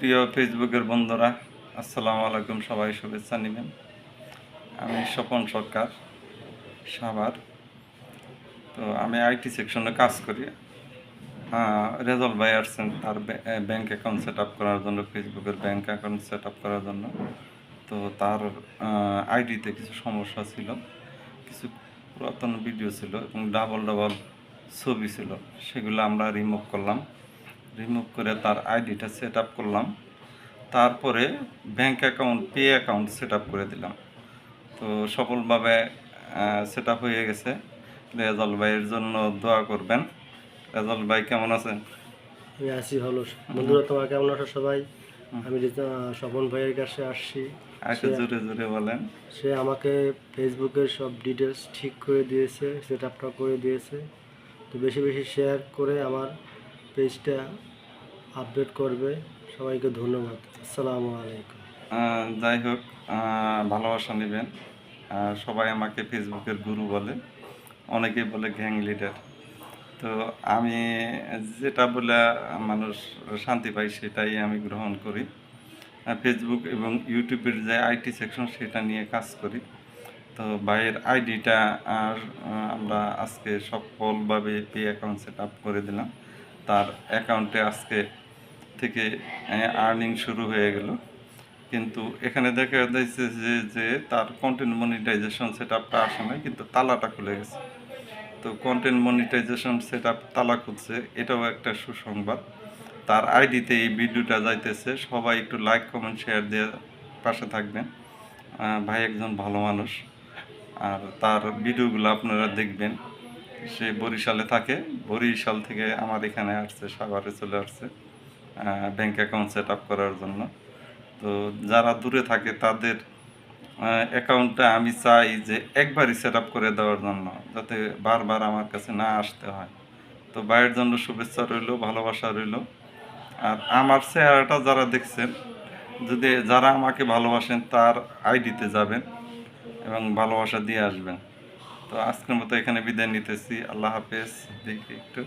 প্রিয় ফেসবুকের বন্ধুরা, আসসালামু আলাইকুম। সবাই শুভেচ্ছা নেবেন। আমি স্বপন সরকার, সাভার। তো আমি আইটি সেকশনে কাজ করি। রেজল ভাই আসছেন তার ব্যাংক অ্যাকাউন্ট সেট আপ করার জন্য, ফেসবুকের ব্যাংক অ্যাকাউন্ট সেট আপ করার জন্য। তো তার আইডিতে কিছু সমস্যা ছিল, কিছু পুরাতন ভিডিও ছিল এবং ডাবল ডাবল ছবি ছিল। সেগুলো আমরা রিমুভ করলাম। রিমুভ করে তার আইডিটা সেট আপ করলাম। তারপরে bank account, pay account set up করে দিলাম। তো সফলভাবে সেট আপ হয়ে গেছে। রেজাল ভাইয়ের জন্য দোয়া করবেন। রেজাল ভাই কেমন আছেন? আমি আছি ভালো। বন্ধুরা, তোমার কেমন আছো সবাই? আমি স্বপন ভাইয়ের কাছে আসছি। একটু জোরে জোরে বলেন। সে আমাকে ফেসবুকের সব ডিটেলস ঠিক করে দিয়েছে, সেট আপটা করে দিয়েছে। তো বেশি বেশি শেয়ার করে আমার পেজটা আপডেট করবে। সবাইকে ধন্যবাদ। আসসালামু আলাইকুম। যাই হোক, ভালোবাসা নেবেন। সবাই আমাকে ফেসবুকের গুরু বলে, অনেকেই বলে গ্যাং লিডার। তো আমি যেটা বলে মানুষ শান্তি পাই সেটাই আমি গ্রহণ করি। ফেসবুক এবং ইউটিউবের যে আইটি সেকশন সেটা নিয়ে কাজ করি। তো ভাইয়ের আইডিটা আর আমরা আজকে সফলভাবে পে অ্যাকাউন্ট সেট আপ করে দিলাম। তার অ্যাকাউন্টে আজকে থেকে আর্নিং শুরু হয়ে গেল। কিন্তু এখানে দেখা যাচ্ছে যে তার কন্টেন্ট মনিটাইজেশন সেট আপটা আসে নাই, কিন্তু তালাটা খুলে গেছে। তো কন্টেন্ট মনিটাইজেশন সেট আপ তালা খুলছে, এটাও একটা সুসংবাদ। তার আইডিতে এই ভিডিওটা যাইতেছে। সবাই একটু লাইক, কমেন্ট, শেয়ার দিয়ে পাশে থাকবেন। ভাই একজন ভালো মানুষ, আর তার ভিডিওগুলো আপনারা দেখবেন। সে বরিশালে থাকে, বরিশাল থেকে আমার এখানে আসছে, সাভারে চলে আসছে ব্যাংক অ্যাকাউন্ট সেট আপ করার জন্য। তো যারা দূরে থাকে তাদের অ্যাকাউন্টটা আমি চাই যে একবারই সেট আপ করে দেওয়ার জন্য, যাতে বারবার আমার কাছে না আসতে হয়। তো ভাইয়ের জন্য শুভেচ্ছা রইল, ভালোবাসা রইল। আর আমার চেহারাটা যারা দেখছেন, যদি যারা আমাকে ভালোবাসেন তার আইডিতে যাবেন এবং ভালোবাসা দিয়ে আসবেন। তো আজকের মতো এখানে বিদায় নিতেছি। আল্লাহ হাফেজ। দেখি একটু